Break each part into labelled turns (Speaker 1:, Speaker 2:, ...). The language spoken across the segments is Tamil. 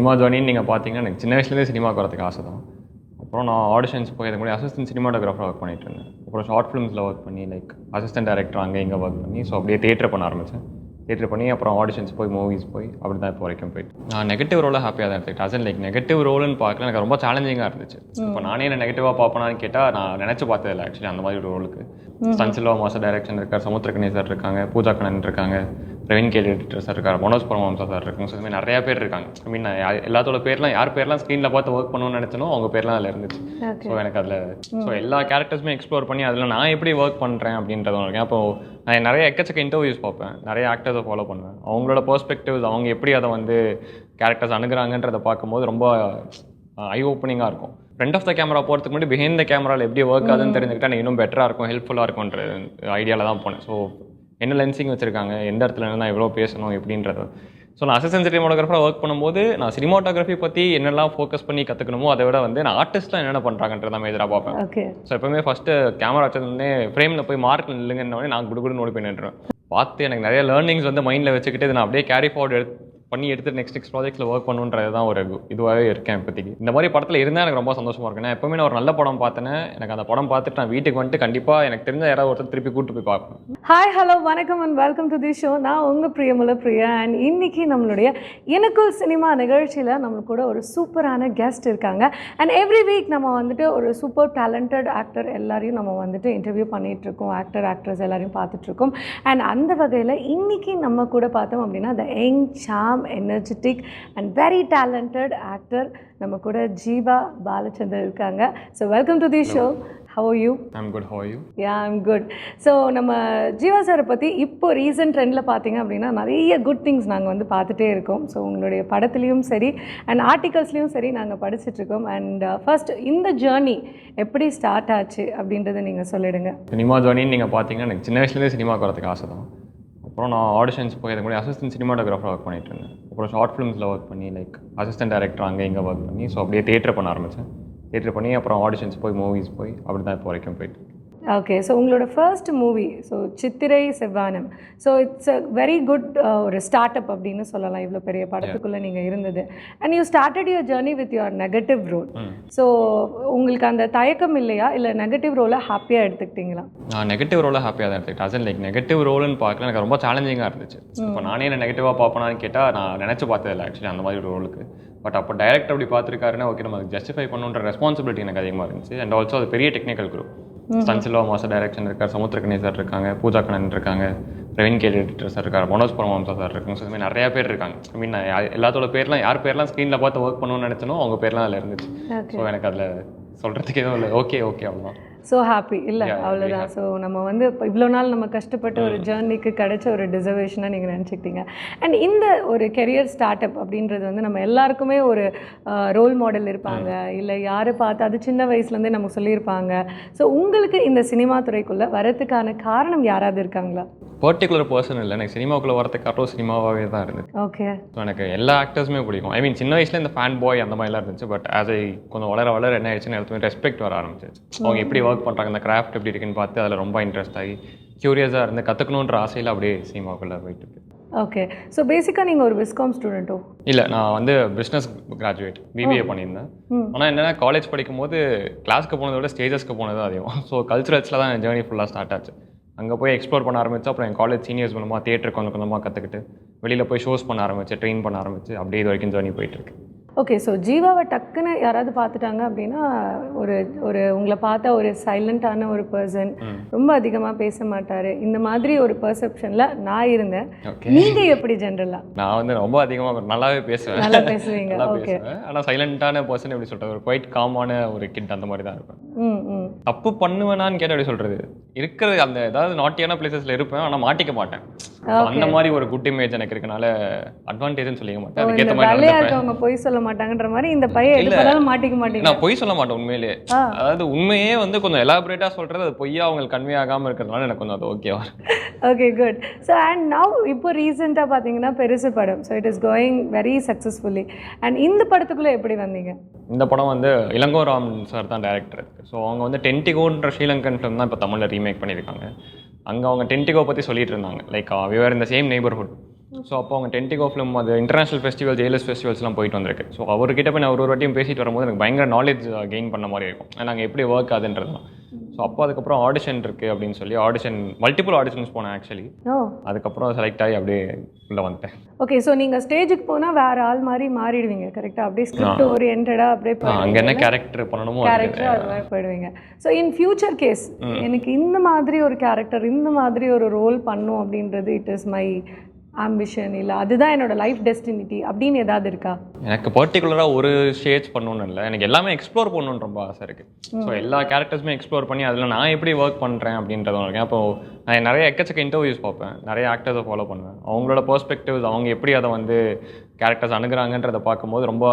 Speaker 1: சினிமா ஜர்னின்னு நீங்கள் பார்த்தீங்கன்னா எனக்கு சின்ன வயசுலேருந்தே சினிமாவுக்கு வரதுக்கு ஆசை தான். அப்புறம் நான் ஆடிஷன்ஸ் போய் அதுக்கு முன்னாடி அசிஸ்டன்ட் சினிமாட்டோகிராஃபராக ஒர்க் பண்ணிட்டு இருந்தேன். அப்புறம் ஷார்ட் ஃபிலிம்ஸில் ஒர்க் பண்ணி லைக் அசிஸ்டன்ட் டைரக்டர் அங்கே இங்கே ஒர்க் பண்ணி ஸோ அப்படியே தியேட்டர் பண்ண ஆரம்பித்தேன். தியேட்டர் பண்ணி அப்புறம் ஆடிஷன்ஸ் போய் மூவிஸ் போய் அப்படி தான் இப்போ வரைக்கும் போயிட்டு நான் நெகட்டிவ் ரோலாக ஹாப்பியாக தான் எடுத்துக்கிட்டேன். அசன் லைக் நெகட்டிவ் ரோல்னு பார்க்கல எனக்கு ரொம்ப சேலஞ்சிங்காக இருந்துச்சு. இப்போ நானே என்ன நெகட்டிவாக பார்ப்பேனான்னு கேட்டால் நான் நினச்சி பார்த்ததில்லை ஆக்சுவலி அந்த மாதிரி ஒரு ரோலுக்கு. ஸ்டன்சிலோ மாஸ்டர் டைரக்ஷன் இருக்கார், சமுத்திரக்கணி சார் இருக்காங்க, பூஜா கண்ணன் இருக்காங்க, பிரவீன் கேடி எடிட்டர் சார் இருக்கார், மனோஜ் பரமஹம்சா சார் இருக்காங்க. ஸோ இதுமாதிரி நிறையா பேர் இருக்காங்க. ஐ மீன் எல்லாத்தோட பேர்லாம் யார் பேர்லாம் ஸ்க்ரீனில் பார்த்து ஒர்க் பண்ணணும்னு நினச்சனோ அவங்க பேர்லாம் அதில் இருந்துச்சு. ஸோ எனக்கு அதில் ஸோ எல்லா கேரக்டர்ஸுமே எக்ஸ்ப்ளோர் பண்ணி அதில் நான் எப்படி ஒர்க் பண்ணுறேன் அப்படின்றத இருக்கேன். அப்போ நான் நிறைய எக்கச்சக்க இன்டர்வியூஸ் பார்ப்பேன், நிறைய ஆக்டர்ஸை ஃபாலோ பண்ணுவேன். அவங்களோட பெர்ஸ்பெக்டிவ்ஸ் அவங்க எப்படி அதை வந்து கேரக்டர்ஸ் அணுகுறாங்கன்றதை பார்க்கும்போது ரொம்ப ஐ ஓப்பனிங்காக இருக்கும். ஃப்ரண்ட் ஆஃப் த கேமரா போகிறதுக்கு முன்னாடி பிஹைண்ட் த கேமராவில் எப்படி ஒர்க் ஆகுதுன்னு தெரிஞ்சுக்கிட்டா எனக்கு இன்னும் பெட்டராக இருக்கும், ஹெல்ப்ஃபுல்லாக இருக்கும்ன்ற ஐடியாவில் தான் போனேன். ஸோ என்ன லென்சிங் வச்சுருக்காங்க, எந்த இடத்துல இருந்தால் எவ்வளோ பேசணும் எப்படின்றது. ஸோ நான் அசிஸ்டன்ட் சினிமாட்டோகிராஃபராக ஒர்க் பண்ணும்போது நான் சினிமாட்டோகிராஃபி பற்றி என்னெல்லாம் ஃபோக்கஸ் பண்ணி கற்றுக்கணுமோ அதை விட வந்து நான் ஆர்டிஸ்ட்லாம் என்னென்ன பண்ணுறாங்கன்றதான் மேஜராக பார்ப்பேன். ஸோ எப்போவுமே ஃபஸ்ட்டு கேமரா வச்சதுன்னே ஃப்ரேமில் போய் மார்க்கில் நில்லுங்கன்னே நான் குடுகுடுன்னு ஓடி போய் நின்றுவேன். பார்த்து எனக்கு நிறைய லேர்னிங்ஸ் வந்து மைண்டில் வச்சுக்கிட்டு நான் அப்படியே கேரி ஃபார்வர்ட் பண்ணி எடுத்துட்டு நெக்ஸ்ட் ப்ராஜெக்ட்ஸில் ஒர்க் பண்ணுன்றது தான் ஒரு இதுவாகவே இருக்கேன் இப்போதைக்கு. இந்த மாதிரி படத்தில் இருந்தால் எனக்கு ரொம்ப சந்தோஷமாக இருக்கும். நான் எப்போவுமே நான் ஒரு நல்ல படம் பார்த்தேன்னா எனக்கு அந்த படம் பார்த்துட்டு நான் வீட்டுக்கு வந்துட்டு கண்டிப்பாக எனக்கு தெரிஞ்ச யாராவது ஒருத்தர் திருப்பி கூப்பிட்டு போய் பார்ப்பேன்.
Speaker 2: ஹாய் ஹலோ வணக்கம் and welcome to the show. நான் உங்கள் பிரியமுல பிரியா. அண்ட் இன்னைக்கு நம்மளுடைய எனக்குள் சினிமா நிகழ்ச்சியில் நம்மளுக்கு கூட ஒரு சூப்பரான கெஸ்ட் இருக்காங்க. அண்ட் எவ்ரி வீக் நம்ம வந்துட்டு ஒரு சூப்பர் டேலண்டட் ஆக்டர் எல்லாரையும் நம்ம வந்துட்டு இன்டர்வியூ பண்ணிகிட்ருக்கோம், ஆக்ட்ரஸ் எல்லாரையும் பார்த்துட்ருக்கோம். அண்ட் அந்த வகையில் இன்னைக்கு நம்ம கூட பார்த்தோம் அப்படின்னா the young Sam energetic and very talented actor நம்ம கூட ஜீவா பாலச்சந்தர் இருக்காங்க. So welcome to the show. How are you?
Speaker 1: I'm good. How are you?
Speaker 2: Yeah I'm good. So நம்ம ஜீவா சாரை பற்றி இப்போ ரீசன்ட் ட்ரெண்டில் பார்த்தீங்க அப்படின்னா நிறைய குட் திங்ஸ் நாங்கள் வந்து பார்த்துட்டே இருக்கோம். ஸோ உங்களுடைய படத்துலேயும் சரி அண்ட் ஆர்டிகல்ஸ்லேயும் சரி நாங்கள் படிச்சுட்ருக்கோம். அண்ட் ஃபர்ஸ்ட் இந்த ஜேர்னி எப்படி ஸ்டார்ட் ஆச்சு அப்படின்றத நீங்கள் சொல்லிடுங்க.
Speaker 1: சினிமா ஜேர்னின்னு நீங்கள் பார்த்தீங்கன்னா எனக்கு சின்ன வயசுலேருந்தே சினிமாவுக்கு வரதுக்கு ஆசை தான். அப்புறம் நான் ஆடிஷன்ஸ் போய் அதுக்கு முன்னாடி அசிஸ்டன்ட் சினிமாட்டோகிராஃபராக ஒர்க் பண்ணிட்டு இருந்தேன். அப்புறம் ஷார்ட் ஃபிலிம்ஸில் ஒர்க் பண்ணி லைக் அசிஸ்டன்ட் டைரக்டர் அங்கே இங்கே ஒர்க் பண்ணி ஸோ அப்படியே தியேட்டர் பண்ண ஆரம்பித்தேன். தியேட்டர் பண்ணி அப்புறம் ஆடிஷன்ஸ் போய் மூவிஸ் போய் அப்படி தான் இப்போ வரைக்கும் போயிட்டு.
Speaker 2: ஓகே. ஸோ உங்களோட first movie so Chithirai Sevvaanam. So it's a very good ஒரு ஸ்டார்ட் அப் அப்படின்னு சொல்லலாம். இவ்வளோ பெரிய படத்துக்குள்ளே நீங்கள் இருந்தது. And you started your journey with your negative role. So உங்களுக்கு அந்த தயக்கம் இல்லையா, இல்லை நெகட்டிவ் ரோலை ஹாப்பியாக எடுத்துக்கிட்டீங்களா?
Speaker 1: நான் நெகட்டிவ் ரோலை ஹாப்பியாக தான் எடுத்துக்கிட்டேன். அசன் லைக் நெகட்டிவ் ரோல்னு பார்க்கல எனக்கு ரொம்ப சேலஞ்சிங்காக இருந்துச்சு. இப்போ நானே என்ன நெகட்டிவாக பார்ப்பேனான்னு கேட்டால் நான் நினச்சி பார்த்ததில்லை ஆக்சுவலி அந்த மாதிரி ஒரு ரோலுக்கு. பட் அப்போ டைரக்டர் அப்படி பார்த்துருக்காருன்னா ஓகே நம்ம ஜஸ்டிஃபை பண்ணுன்ற ரெஸ்பான்சிபிலிட்டி எனக்கு அதிகமாக இருந்துச்சு. அண்ட் ஆல்சோ அது பெரிய டெக்னிக்கல் குரூப். ஸ்டன்சிலோ மாஸ்டர் டைரக்ஷன் இருக்கார், சமுத்திரக்கணி சார் இருக்காங்க, பூஜா கண்ணன் இருக்காங்க, பிரவீன் கேடி எடிட்டர் சார் இருக்கார், மனோஜ் பரமஹம்சா சார் இருக்காங்க. ஸோ இதுமாதிரி நிறையா பேர் இருக்காங்க. ஐ மீன் எல்லாத்தோட பேர்லாம் யார் பேர்லாம் ஸ்க்ரீனில் பார்த்து ஒர்க் பண்ணணும்னு நினச்சனோ அவங்க பேர்லாம் அதில் இருந்துச்சு. ஸோ எனக்கு அதில் சொல்கிறதுக்கு எதுவும் இல்லை. ஓகே அவ்வளோதான்.
Speaker 2: ஸோ ஹாப்பி இல்லை அவ்வளோதான். ஸோ நம்ம வந்து இப்போ இவ்வளோ நாள் நம்ம கஷ்டப்பட்டு ஒரு ஜேர்னிக்கு கிடைச்ச ஒரு டிசர்வேஷனாக நீங்கள் நினச்சிக்கிட்டீங்க. அண்ட் இந்த ஒரு கெரியர் ஸ்டார்ட் அப் அப்படின்றது வந்து நம்ம எல்லாருக்குமே ஒரு ரோல் மாடல் இருப்பாங்க, இல்லை யாரை பார்த்து அது சின்ன வயசுலேருந்தே நமக்கு சொல்லியிருப்பாங்க. ஸோ உங்களுக்கு இந்த சினிமா துறைக்குள்ளே வரதுக்கான காரணம் யாராவது இருக்காங்களா?
Speaker 1: பர்டிகுலர் பர்சன் இல்லை, எனக்கு சினிமாவுக்குள்ளே வரதுக்கு காரணம் சினிமாவாகவே தான் இருந்துச்சு.
Speaker 2: ஓகே.
Speaker 1: ஸோ எனக்கு எல்லா ஆக்டர்ஸுமே பிடிக்கும். ஐ மீன் சின்ன வயசில் இந்த ஃபேன் பாய் அந்த மாதிரிலாம் இருந்துச்சு. பட் ஆஸ் ஐ கொஞ்சம் வளர என்ன ஆயிடுச்சுன்னு எல்லாத்துமே ரெஸ்பெக்ட் வர ஆரம்பிச்சிச்சு. அவங்க எப்படி ஒர்க் பண்ணுறாங்க, இந்த கிராஃப்ட் எப்படி இருக்குன்னு பார்த்து அதில் ரொம்ப இன்ட்ரெஸ்ட் ஆகி க்யூரியஸாக இருந்து கற்றுக்கணுன்ற ஆசையில் அப்படியே சினிமாவுக்குள்ளே போயிட்டு இருக்கு.
Speaker 2: ஓகே. ஸோ பேசிக்காக நீங்கள் ஒரு விஸ்காம் ஸ்டூடெண்ட்டோ?
Speaker 1: இல்லை, நான் வந்து பிஸ்னஸ் கிராஜுவேட், பிபிஏ பண்ணியிருந்தேன். ஆனால் என்னென்னா காலேஜ் படிக்கும்போது கிளாஸ்க்கு போனதை விட ஸ்டேஜஸ்க்கு போனது தான் அதிகம். ஸோ கல்ச்சுரல்ஸில் தான் என் ஜேர்னி ஃபுல்லாக ஸ்டார்ட் ஆச்சு. அங்கே போய் எக்ஸ்ப்ளோர் பண்ண ஆரம்பிச்சு அப்புறம் என் காலேஜ் சீனியர்ஸ் மூலமாக தியேட்டர் கொஞ்சமாக கற்றுக்கிட்டு வெளியில் போய் ஷோஸ் பண்ண ஆரம்பிச்சு, ட்ரெயின் பண்ண ஆரம்பிச்சு அப்படியே இது வரைக்கும் ஜேர்னி போயிட்டுருக்கு.
Speaker 2: ஓகே. ஸோ ஜீவாவை டக்குன்னு யாராவது பார்த்துட்டாங்க அப்படின்னா ஒரு உங்களை பார்த்தா ஒரு சைலண்ட்டான ஒரு பர்சன், ரொம்ப அதிகமாக பேச மாட்டார், இந்த மாதிரி ஒரு பர்செப்ஷனில் நான் இருந்தேன். நீங்கள் எப்படி ஜென்ரலாக?
Speaker 1: நான் வந்து ரொம்ப அதிகமாக நல்லாவே பேசுவேன்.
Speaker 2: நல்லா பேசுவீங்க. ஓகே.
Speaker 1: ஆனால் சைலண்ட்டான பர்சன் எப்படி சொல்கிறது, ஒரு குவைட் காமான ஒரு கிட் அந்த மாதிரி தான் இருப்பேன். தப்பு பண்ணுவேனான்னு கேட்டால் எப்படி சொல்கிறது, இருக்கிற அந்த ஏதாவது நாட்டியான பிளேசஸில் இருப்பேன் ஆனால் மாட்டிக்க மாட்டேன். அந்த மாதிரி ஒரு குட் இமேஜ் எனக்கு இருக்கனால அட்வான்டேஜ்னு சொல்லிக்க மாட்டேன். அதுக்கேற்ற மாதிரி
Speaker 2: அவங்க பொய் சொல்ல மாட்டாங்கன்ற மாதிரி இந்த பையன் எதுனாலும் மாட்டிக்க மாட்டேங்க.
Speaker 1: நான் பொய் சொல்ல மாட்டேன் உண்மையிலே. அதாவது உண்மையே வந்து கொஞ்சம் எலாபரேட்டா சொல்றது, அது பொய்யா அவங்களுக்கு கன்வே ஆகாம இருக்கிறதுனால எனக்கு கொஞ்சம் அது ஓகேவா.
Speaker 2: Okay, good. So and now இப்போ ரீசெண்டாக பார்த்தீங்கன்னா பெருசு படம், so it is going very successfully. And இந்த படத்துக்குள்ளே எப்படி வந்தீங்க?
Speaker 1: இந்த படம் வந்து இளங்கோ ராம் சார் தான் டைரக்டர். ஸோ அவங்க வந்து டென்டிகோன்ற ஸ்ரீலங்கன் ஃபிலிம் தான் இப்போ தமிழில் ரீமேக் பண்ணியிருக்காங்க. அங்கே அவங்க டென்டிகோ பற்றி சொல்லிட்டு இருந்தாங்க. Like we are in the same neighbourhood. So அப்போ அவங்க டென்டிகோ ஃபிலிம் அது இன்டர்நேஷனல் ஃபெஸ்டிவல்ஸ் ஏஎல்எஸ் ஃபெஸ்டிவல்ஸ்லாம் போயிட்டு வந்திருக்கு. ஸோ அவர்கிட்ட போய் நான் ஒரு வாட்டியும் பேசிட்டு வரும்போது எனக்கு பயங்கர நாலேஜ் கெயின் பண்ண மாதிரி இருக்கும். நாங்கள் எப்படி ஒர்க் ஆகுதுன்றது தான். ஸோ அப்போ அதுக்கப்புறம் ஆடிஷன் இருக்குது அப்படின்னு சொல்லி மல்டிபிள் ஆடிஷன்ஸ் போனேன் ஆக்சுவலி. அதுக்கப்புறம் செலக்ட் ஆகி அப்படியே உள்ளே வந்துட்டேன்.
Speaker 2: ஓகே, ஸோ நீங்கள் ஸ்டேஜுக்கு போனால் வேறு ஆள் மாதிரி மாறிடுவீங்க கரெக்டாக? அப்படியே ஸ்கிரிப்ட் ஓரியன்டாக அப்படியே
Speaker 1: அங்கே என்ன கேரக்டர் பண்ணணுமோ
Speaker 2: கேரக்டர் அது மாதிரி போயிடுவீங்க. ஸோ இன் ஃபியூச்சர் கேஸ் எனக்கு இந்த மாதிரி ஒரு கேரக்டர், இந்த மாதிரி ஒரு ரோல் பண்ணும் அப்படின்றது இட் இஸ் மை ஆம்பிஷன், இல்லை அதுதான் என்னோட லைஃப் டெஸ்டினிட்டி அப்படின்னு ஏதாவது இருக்கா? எனக்கு
Speaker 1: பர்டிகுலராக ஒரு ஷேட்ஸ் பண்ணணும்னு இல்லை, எனக்கு எல்லாமே எக்ஸ்ப்ளோர் பண்ணணுன்னு ரொம்ப ஆசை இருக்குது. ஸோ எல்லா கேரக்டர்ஸுமே எக்ஸ்ப்ளோர் பண்ணி அதில் நான் எப்படி ஒர்க் பண்ணுறேன் அப்படின்றதும் இருக்கேன். அப்போ நான் நிறைய எக்கச்சக்க இன்டர்வியூஸ் பார்ப்பேன், நிறைய ஆக்டர்ஸை ஃபாலோ பண்ணுவேன். அவங்களோட பெர்ஸ்பெக்டிவ்ஸ், அவங்க எப்படி அதை வந்து கேரக்டர்ஸ் அணுகுறாங்கன்றதை பார்க்கும்போது ரொம்ப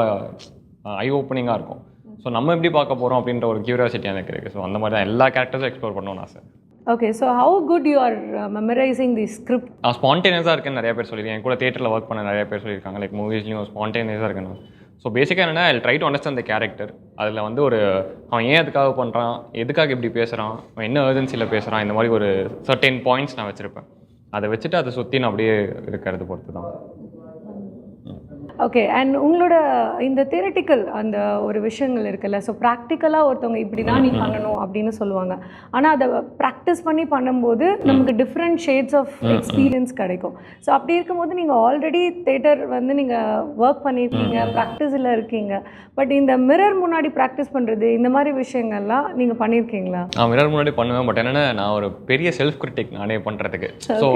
Speaker 1: ஐ ஓப்பனிங்காக இருக்கும். ஸோ நம்ம எப்படி பார்க்க போகிறோம் அப்படின்ற ஒரு கியூரியாசிட்டி எனக்கு இருக்குது. ஸோ அந்த மாதிரி தான் எல்லா கேரக்டர்ஸும் எக்ஸ்ப்ளோர் பண்ணணும்னு ஆசை.
Speaker 2: Okay, so how good you are memorising the script?
Speaker 1: நான் ஸ்பான்டேனியஸாக இருக்கேன்னு நிறைய பேர் சொல்லியிருக்கேன். என் கூட தேட்டரில் ஒர்க் பண்ண நிறைய பேர் சொல்லியிருக்காங்க, லைக் மூவிஸ்லையும் ஸ்பான்டேனியஸாக இருக்கணும். ஸோ பேசிக்காக என்னென்னா I try to understand the character. அதில் வந்து அவன் ஏன் அதுக்காக பண்ணுறான், எதுக்காக இப்படி பேசுகிறான், அவன் என்ன ஏர்ஜென்சியில் பேசுகிறான், இந்த மாதிரி ஒரு சர்டென் பாயிண்ட்ஸ் நான் வச்சுருப்பேன். அதை வச்சுட்டு அதை சுற்றி நான் அப்படியே இருக்கிறது பொறுத்து தான்.
Speaker 2: ஓகே, அண்ட் உங்களோட இந்த தியரட்டிக்கல் அந்த ஒரு விஷயங்கள் இருக்குல்ல, ஸோ ப்ராக்டிக்கலாக ஒருத்தவங்க இப்படி தான் நீ பண்ணணும் அப்படின்னு சொல்லுவாங்க. ஆனால் அதை ப்ராக்டிஸ் பண்ணி பண்ணும்போது நமக்கு டிஃப்ரெண்ட் ஷேட்ஸ் ஆஃப் எக்ஸ்பீரியன்ஸ் கிடைக்கும். ஸோ அப்படி இருக்கும்போது நீங்கள் ஆல்ரெடி தேட்டர் வந்து நீங்கள் ஒர்க் பண்ணியிருக்கீங்க, ப்ராக்டிஸில் இருக்கீங்க. பட் இந்த மிரர் முன்னாடி ப்ராக்டிஸ் பண்ணுறது, இந்த மாதிரி விஷயங்கள்லாம் நீங்கள் பண்ணியிருக்கீங்களா?
Speaker 1: மிரர் முன்னாடி பண்ணுவேன். பட் என்னென்னா நான் ஒரு பெரிய செல்ஃப் கிரிட்டிக் நானே பண்ணுறதுக்கு. So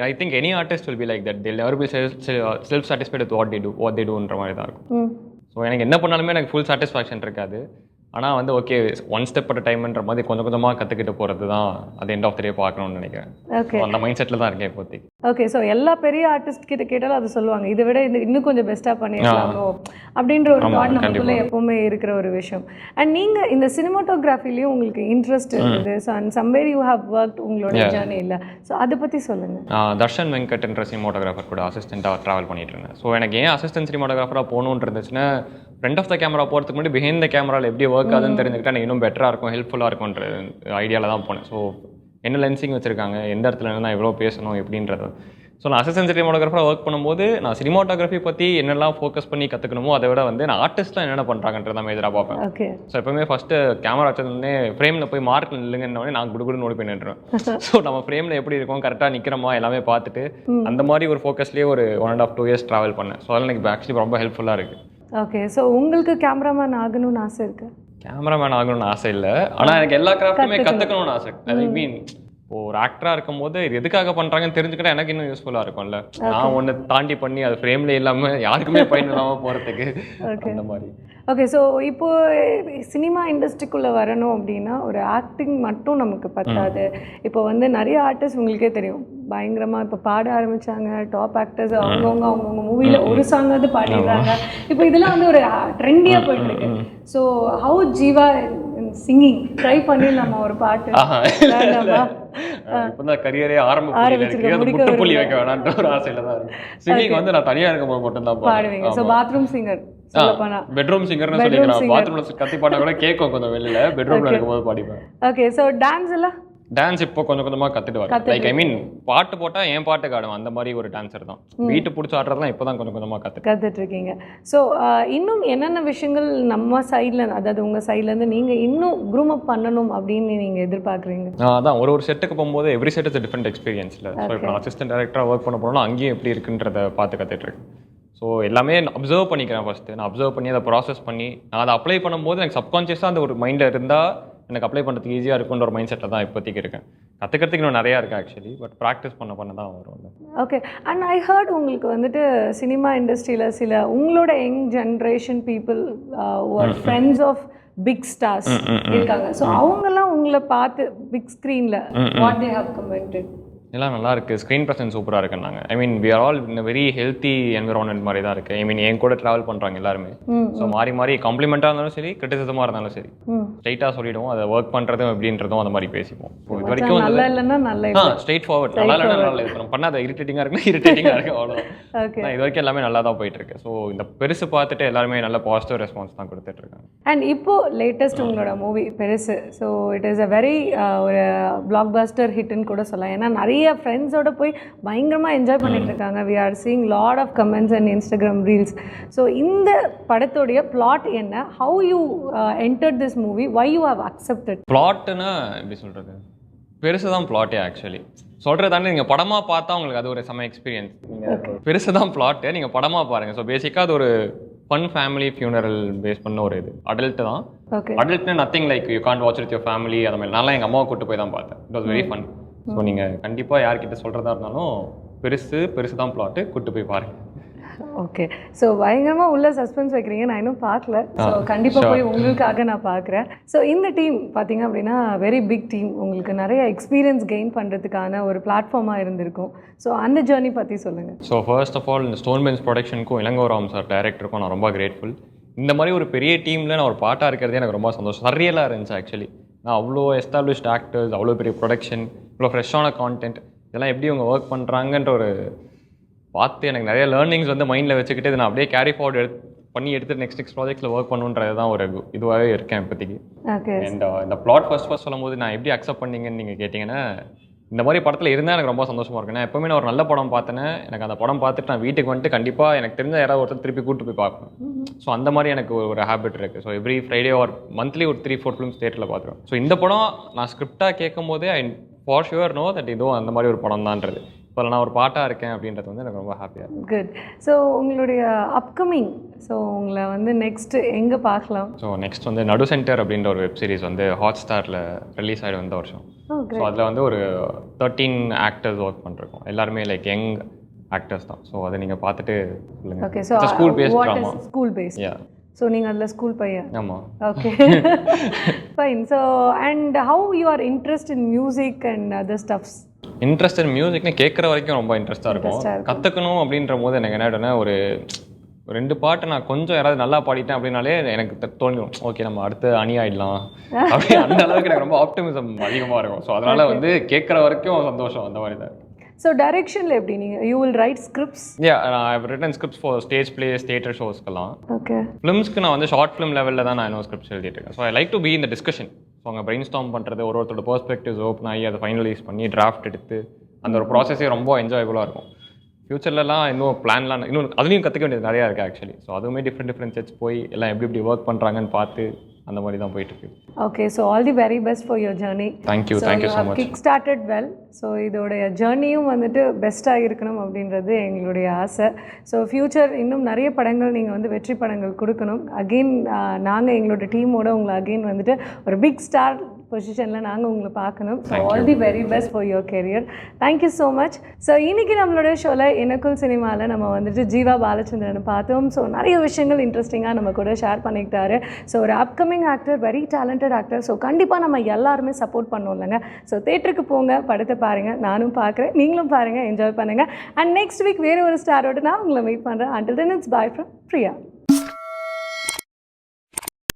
Speaker 1: I think any artist will be like that. they'll never be self satisfied with what they doன்ற மாதிரி தான் இருக்கும். ஸோ எனக்கு என்ன பண்ணாலுமே எனக்கு ஃபுல் சாட்டிஸ்ஃபேக்ஷன் இருக்காது. ஆனால் வந்து ஓகே, ஒன் ஸ்டெப் அட் டைம்ன்ற மாதிரி கொஞ்சம் கொஞ்சமாக கற்றுக்கிட்டு போகிறது தான் அது எண்ட் ஆஃப் த டே பார்க்கணும்னு நினைக்கிறேன். ஓகே, அந்த மைண்ட் செட்டில் தான் இருக்கேன் இப்போதைக்கு.
Speaker 2: ஓகே, ஸோ எல்லா பெரிய ஆர்டிஸ்ட் கிட்ட கேட்டாலும் அது சொல்லுவாங்க, இதை விட இன்னும் கொஞ்சம் பெஸ்ட்டாக பண்ணிடலாமோ அப்படின்ற ஒரு தாட் நமக்குள்ளே எப்போவுமே இருக்கிற ஒரு விஷயம். அண்ட் நீங்கள் இந்த சினிமாட்டோகிராஃபிலையும் உங்களுக்கு இன்ட்ரெஸ்ட் இருந்தது. So and somewhere you have work உங்களோட ஜர்னி இல்லை. ஸோ அதை பற்றி சொல்லுங்கள்.
Speaker 1: தர்ஷன் வெங்கட்ன்ற சினிமாட்டோகிராஃபர் கூட அசிஸ்டண்ட்டாக ட்ராவல் பண்ணிட்டு இருந்தேன். ஸோ எனக்கு ஏன் அசிஸ்டன்ட் சினிமாட்டோகிராஃபராக போகணுன்னு இருந்துச்சுன்னா, ஃப்ரண்ட் ஆஃப் த கேமரா போகிறதுக்கு முன்னாடி பிஹைண்ட் த கேமராவில் எப்படி ஒர்க் ஆகுதுன்னு தெரிஞ்சுக்கிட்டா எனக்கு இன்னும் பெட்டராக இருக்கும், ஹெல்ப்ஃபுல்லாக இருக்கும்ன்ற ஐடியாவில் தான் போனேன். ஸோ என்ன லென்சிங் வச்சுருக்காங்க, எந்த இடத்துல நான் எவ்வளோ பேசணும் எப்படின்றது. ஸோ நான் அசிஸ்டன்ட் சினிமாட்டோகிராஃபராக ஒர்க் பண்ணும்போது நான் சினிமாட்டோகிராஃபி பற்றி என்னெல்லாம் ஃபோக்கஸ் பண்ணி கற்றுக்கணுமோ அதை விட வந்து நான் ஆர்டிஸ்ட்லாம் என்னென்ன பண்ணுறாங்கன்றத மேஜராக பார்ப்பேன்.
Speaker 2: ஓகே, ஸோ
Speaker 1: எப்போவுமே ஃபஸ்ட்டு கேமரா வச்சதுன்னே ஃப்ரேமில் போய் மார்க் இல்லைங்கன்னே நான் குடுகுடுன்னு ஓடி போய் நின்றுவேன். ஸோ நம்ம ஃப்ரேமில் எப்படி இருக்கும், கரெக்டாக நிற்கிறோமா எல்லாமே பார்த்துட்டு அந்த மாதிரி ஒரு ஃபோக்கஸ்லேயே ஒரு 1.5 2 years ட்ராவல் பண்ணேன். ஸோ அதெல்லாம் எனக்கு ஆக்சுவலி ரொம்ப ஹெல்ப்ஃபுல்லாக இருக்குது.
Speaker 2: ஓகே, ஸோ உங்களுக்கு கேமராமேன் ஆகணும்னு ஆசை இருக்கு?
Speaker 1: கேமராமேன் ஆகணும்னு ஆசை இல்லை, ஆனால் எனக்கு எல்லா கிராஃப்ட்டுமே கற்றுக்கணும்னு ஆசை. ஐ மீன் ஒரு ஆக்டராக இருக்கும் போது இது எதுக்காக பண்ணுறாங்கன்னு தெரிஞ்சுக்கிட்டா எனக்கு இன்னும் யூஸ்ஃபுல்லாக இருக்கும்ல. நான் ஒன்று தாண்டி பண்ணி அது ஃப்ரேம்ல இல்லாமல் யாருக்குமே பயன் இல்லாமல் போகிறதுக்கு அந்த மாதிரி.
Speaker 2: ஓகே, ஸோ இப்போது சினிமா இண்டஸ்ட்ரிக்குள்ளே வரணும் அப்படின்னா ஒரு ஆக்டிங் மட்டும் நமக்கு பத்தாது. இப்போ வந்து நிறைய ஆர்டிஸ்ட் உங்களுக்கே தெரியும், பயங்கரமாக இப்போ பாட ஆரம்பித்தாங்க. டாப் ஆக்டர்ஸ் அவங்கவுங்க மூவியில் ஒரு சாங்காவது பாடிடுறாங்க. இப்போ இதெல்லாம் வந்து ஒரு ட்ரெண்டியாக போயிட்டுருக்கு. So how Jeeva singing try பண்ணி நம்ம ஒரு பாட்டு
Speaker 1: இப்போதான் கரியரே ஆரம்பிச்சிருக்க புள்ளி வைக்க வேணான்ற ஒரு ஆசையில தான் இருக்கு. சிங்கிங் வந்து நான் தனியா இருக்கும்போது மட்டும் தான்
Speaker 2: பாடுவீங்க. ஸோ பாத்ரூம் சிங்கர்,
Speaker 1: பெட்ரூம் சிங்கர்னு சொல்லிக்கலாம். பாத்ரூம்ல கத்தி பாட்டா கூட கேட்கும் கொஞ்சம் வெளியில, பெட்ரூம்ல இருக்கும்போது பாடிப்பேன்.
Speaker 2: ஓகே, ஸோ டான்ஸ் எல்லாம்
Speaker 1: டான்ஸ் இப்போ கொஞ்சம் கொஞ்சமாக கற்றுட்டு வரேன். லைக் ஐ மீன் பாட்டு போட்டால் என் பாட்டுக்கு ஆடும் அந்த மாதிரி ஒரு டான்ஸர் தான். வீட்டு பிடிச்சி ஆடுறதுலாம் இப்போ தான் கொஞ்சம் கொஞ்சமாக கற்றுட்டு
Speaker 2: இருக்கீங்க. ஸோ இன்னும் என்னென்ன விஷயங்கள் நம்ம சைடில், அதாவது உங்கள் சைட்லேருந்து நீங்கள் இன்னும் க்ரூம் அப் பண்ணணும் அப்படின்னு நீங்கள் எதிர்பார்க்குறீங்க?
Speaker 1: அதான் ஒரு செட்டுக்கு போகும்போது எவ்ரி செட் இஸ் டிஃப்ரெண்ட் எக்ஸ்பீரியன்ஸில். ஸோ இப்போ அசிஸ்டன்ட் டைரக்டராக ஒர்க் பண்ண போனோம்னா அங்கேயும் எப்படி இருக்குன்றதை பார்த்து கற்றுட்ருக்கேன். ஸோ எல்லாமே அப்சர்வ் பண்ணிக்கிறேன். ஃபஸ்ட்டு நான் அப்சர்வ் பண்ணி அதை ப்ராசஸ் பண்ணி நான் அதை அப்ளை பண்ணும்போது எனக்கு சப்கான்ஷியஸாக அந்த ஒரு மைண்டில் இருந்தால் எனக்கு அப்ளை பண்ணுறதுக்கு ஈஸியாக இருக்குன்ற ஒரு மைண்ட் செட்டில் தான் இப்போதைக்கு இருக்கேன். கற்றுக்கிறதுக்கு இன்னும் நிறையா இருக்குது ஆக்சுவலி, பட் ப்ராக்டிஸ் பண்ண தான் வரும்.
Speaker 2: ஓகே, அண்ட் ஐ ஹர்ட் உங்களுக்கு வந்துட்டு சினிமா இண்டஸ்ட்ரியில் சில உங்களோட young generation people friends of big stars இருக்காங்க. ஸோ அவங்கெல்லாம் உங்களை பார்த்து பிக் ஸ்க்ரீனில் வாட் தே ஹவ் கமெண்டட்?
Speaker 1: எல்லாம் நல்லா இருக்குது, ஸ்க்ரீன் ப்ரெசன்ஸ் சூப்பராக இருக்குன்னாங்க. I mean we are all in very healthy environment மாதிரி தான் இருக்குது. ஐ மீன் என் கூட ட்ராவல் பண்ணுறாங்க எல்லாருமே. ஸோ மாறி மாறி காம்ப்ளிமெண்ட்டாக இருந்தாலும் சரி, கிரிட்டிசிசமாக இருந்தாலும் சரி, ஸ்ட்ரைட்டாக சொல்லிவிடுவோம். அதை ஒர்க் பண்ணுறதும் எப்படின்றதும் அந்த மாதிரி பேசிப்போம். இது வரைக்கும் ஸ்ட்ரைட் ஃபார்வர்ட், நல்லா இல்லைன்னா நல்லா இப்போ பண்ணாத இரிட்டேட்டிங்காக இருக்குன்னா இரிட்டேட்டிங்காக இருக்குது, அவ்வளோதான். இது வரைக்கும் எல்லாமே நல்லா தான் போயிட்டு இருக்கு. ஸோ இந்த பெருசு பார்த்துட்டு எல்லாருமே நல்ல பாசிட்டிவ் ரெஸ்பான்ஸ் தான் கொடுத்துட்டு இருக்காங்க.
Speaker 2: அண்ட் இப்போ லேட்டஸ்ட் உங்களோட மூவி பெருசு, so it is a very ஒரு பிளாக் பஸ்டர் ஹிட்னு கூட சொல்லலாம். ஏன்னா நிறைய நிறைய ஃப்ரெண்ட்ஸோட போய் பயங்கரமாக என்ஜாய் பண்ணிட்டு இருக்காங்க. We are seeing lot of comments and Instagram reels. So இந்த படத்துடைய பிளாட் என்ன, how you entered this movie, why you have accepted?
Speaker 1: பிளாட்டுன்னா எப்படி சொல்கிறது, பெருசு தான் பிளாட்டே ஆக்சுவலி. சொல்கிறது தானே, நீங்கள் படமாக பார்த்தா உங்களுக்கு அது ஒரு செம எக்ஸ்பீரியன்ஸ். நீங்கள் பெருசு தான் பிளாட்டு, நீங்கள் படமாக பாருங்கள். ஸோ பேசிக்காக அது ஒரு ஃபன் ஃபேமிலி ஃபியூனரல் பேஸ் பண்ண ஒரு இது அடல்ட்டு தான். அடல்ட்னா nothing like you can't watch with your family. அது மாதிரி நல்லா எங்கள் அம்மாவை கூட்டு போய் தான் பார்த்தேன். It was very fun. So நீங்கள் கண்டிப்பாக யார்கிட்ட சொல்கிறதா இருந்தாலும் பெருசு தான் பிளாட்டு, கூட்டு போய் பாருங்கள்.
Speaker 2: ஓகே, ஸோ பயங்கரமாக உள்ள சஸ்பென்ஸ் வைக்கிறீங்க, நான் இன்னும் பார்க்கல. ஸோ கண்டிப்பாக போய் உங்களுக்காக நான் பார்க்குறேன். ஸோ இந்த டீம் பார்த்தீங்க அப்படின்னா வெரி பிக் டீம், உங்களுக்கு நிறைய எக்ஸ்பீரியன்ஸ் கெயின் பண்ணுறதுக்கான ஒரு பிளாட்ஃபார்மாக இருந்திருக்கும். ஸோ அந்த ஜேர்னி பற்றி சொல்லுங்கள்.
Speaker 1: ஸோ ஃபர்ஸ்ட் ஆஃப் ஆல் இந்த ஸ்டோன் பெஞ்ச் ப்ரொடக்ஷனுக்கும் இளங்கோராம் சார் டைரக்டருக்கும் நான் ரொம்ப கிரேட்ஃபுல். இந்த மாதிரி ஒரு பெரிய டீமில் நான் ஒரு பாட்டாக இருக்கிறதே எனக்கு ரொம்ப சந்தோஷம். சரியலாக இருந்துச்சு ஆக்சுவலி. நான் அவ்வளோ எஸ்டாப்ளிஷ்ட் ஆக்டர்ஸ், அவ்வளோ பெரிய ப்ரொடக்ஷன், இவ்வளோ ஃப்ரெஷ்ஷான கான்டென்ட், இதெல்லாம் எப்படி அவங்க ஒர்க் பண்ணுறாங்கன்ற ஒரு பார்த்து எனக்கு நிறைய லேர்னிங்ஸ் வந்து மைண்டில் வச்சுக்கிட்டு நான் அப்படியே கேரி ஃபார்வர்ட் எடுத்துட்டு நெக்ஸ்ட் ப்ராஜெக்ட்டில் ஒர்க் பண்ணுன்றது தான் ஒரு இதுவாகவே இருக்கேன் இப்போதைக்கு. அண்ட் இந்த பிளாட் ஃபர்ஸ்ட் சொல்லும் போது நான் எப்படி அக்செப்ட் பண்ணீங்கன்னு நீங்கள் கேட்டிங்கன்னா, இந்த மாதிரி படத்தில் இருந்தால் எனக்கு ரொம்ப சந்தோஷமாக இருக்கும். நான் எப்போவுமே நான் ஒரு நல்ல படம் பார்த்தேன்னா எனக்கு அந்த படம் பார்த்துட்டு நான் வீட்டுக்கு வந்துட்டு கண்டிப்பாக எனக்கு தெரிஞ்ச யாராவது ஒருத்தர் திருப்பி கூப்பிட்டு போய் பார்ப்பேன். ஸோ அந்த மாதிரி எனக்கு ஒரு ஹேபிட் இருக்குது. ஸோ எவ்ரி ஃப்ரைடே ஒரு மந்த்லி ஒரு 3-4 ஃபிலிம்ஸ் தியேட்டரில் பார்த்துருவேன். ஸோ இந்த படம் நான் ஸ்கிரிப்டாக கேட்கும் போதே I for sure know that இதுவும் அந்த மாதிரி ஒரு படம் தான்றது. இப்போ நான் ஒரு பாட்டாக இருக்கேன் அப்படின்றது வந்து எனக்கு ரொம்ப ஹாப்பியாக இருக்குது.
Speaker 2: குட். ஸோ உங்களுடைய அப்கமிங், ஸோ உங்களை வந்து நெக்ஸ்ட்டு எங்கே பார்க்கலாம்?
Speaker 1: ஸோ நெக்ஸ்ட் வந்து நடு சென்டர் அப்படின்ற ஒரு வெப் சீரிஸ் வந்து ஹாட் ஸ்டாரில் ரிலீஸ் ஆகிடு வந்த வருஷம். ஸோ அதில் வந்து ஒரு 13 ஆக்டர்ஸ் ஒர்க் பண்ணிருக்கோம். எல்லாருமே லைக் யங் ஆக்டர்ஸ் தான். ஸோ அதை நீங்கள் பார்த்துட்டு சொல்லுங்கள்.
Speaker 2: Okay, so
Speaker 1: school based drama.
Speaker 2: School based.
Speaker 1: Yeah.
Speaker 2: So நீங்கள் அதில் ஸ்கூல் பையன்?
Speaker 1: ஆமாம்.
Speaker 2: Okay, fine. So and how you are interest in music and other stuffs?
Speaker 1: Interest in மியூசிக்னு கேட்குற வரைக்கும் ரொம்ப இன்ட்ரெஸ்ட்டாக இருக்கும். கற்றுக்கணும் அப்படின்ற போது எனக்கு என்ன ஆகிடும்னா, ஒரு 2 பாட்டு நான் கொஞ்சம் யாராவது நல்லா பாடிட்டேன் அப்படின்னாலே எனக்கு தோணிடும், ஓகே நம்ம அடுத்து அணி ஆகிடலாம் அப்படி. அந்த அளவுக்கு எனக்கு ரொம்ப ஆப்டிமிசம் அதிகமாக இருக்கும். ஸோ அதனால் வந்து கேட்குற வரைக்கும் சந்தோஷம் அந்த மாதிரி தான்.
Speaker 2: ஸோ டைரக்ஷனில் எப்படி நீங்கள் you will write scripts?
Speaker 1: I have written scripts for stage plays, theatre ஷோஸ்க்கெல்லாம்.
Speaker 2: ஓகே.
Speaker 1: ஃபிலிம்ஸ்க்கு நான் வந்து ஷார்ட் ஃபிலிம் லெவலில் தான் நான் இன்னும் ஸ்கிரிப்ட்ஸ் எழுதிட்டு இருக்கேன். So I like to be இந்த டிஸ்கஷன். ஸோ அங்கே பிரெயின் ஸ்டார்ம் பண்ணுறது, ஒருத்தரோட பெர்ஸ்பெக்டிவ்ஸ் ஓப்பன் ஆகி அதை ஃபைனலைஸ் பண்ணி டிராஃப்ட் எடுத்து அந்த ஒரு ப்ராசஸே ரொம்ப என்ஜாயபுளாக இருக்கும். ஃப்யூச்சர்லலாம் இன்னும் பிளான்லாம் இன்னும் அதுலேயும் கற்றுக்க வேண்டியது நிறையா இருக்குது ஆக்சுவலி. ஸோ அதுவுமே டிஃப்ரெண்ட் செட்ஸ் போய் எல்லாம் எப்படி ஒர்க் பண்ணுறாங்கன்னு பார்த்து அந்த மாதிரி தான் போயிட்டுருக்கு.
Speaker 2: Okay, so all the very best for your journey.
Speaker 1: Thank you so much.
Speaker 2: Kick started well. So இதோடைய ஜர்னியும் வந்துட்டு பெஸ்ட்டாக இருக்கணும் அப்படின்றது எங்களுடைய ஆசை. ஸோ ஃப்யூச்சர் இன்னும் நிறைய படங்கள் நீங்கள் வந்து வெற்றி படங்கள் கொடுக்கணும். அகெயின் நாங்கள் எங்களோட டீமோட உங்களை அகெயின் வந்துட்டு ஒரு பிக் ஸ்டார் பொசிஷனில் நாங்கள் உங்களை பார்க்கணும். So all the very best for your career. Thank you so much. So இன்றைக்கி நம்மளோட ஷோவில் எனக்குள் சினிமாவில் நம்ம வந்துட்டு ஜீவா பாலச்சந்திரனை பார்த்தோம். ஸோ நிறைய விஷயங்கள் இன்ட்ரெஸ்டிங்காக நம்ம கூட ஷேர் பண்ணிக்கிட்டாரு. ஸோ ஒரு upcoming actor, very talented actor. So கண்டிப்பாக நம்ம எல்லாருமே சப்போர்ட் பண்ணோம் இல்லைங்க. ஸோ தேட்டருக்கு போங்க, படத்தை பாருங்கள், நானும் பார்க்குறேன், நீங்களும் பாருங்கள், என்ஜாய் பண்ணுங்கள். அண்ட் நெக்ஸ்ட் வீக் வேறு ஒரு ஸ்டாரோடு நான் உங்களை மீட் பண்ணுறேன். Until then, it's bye from Priya.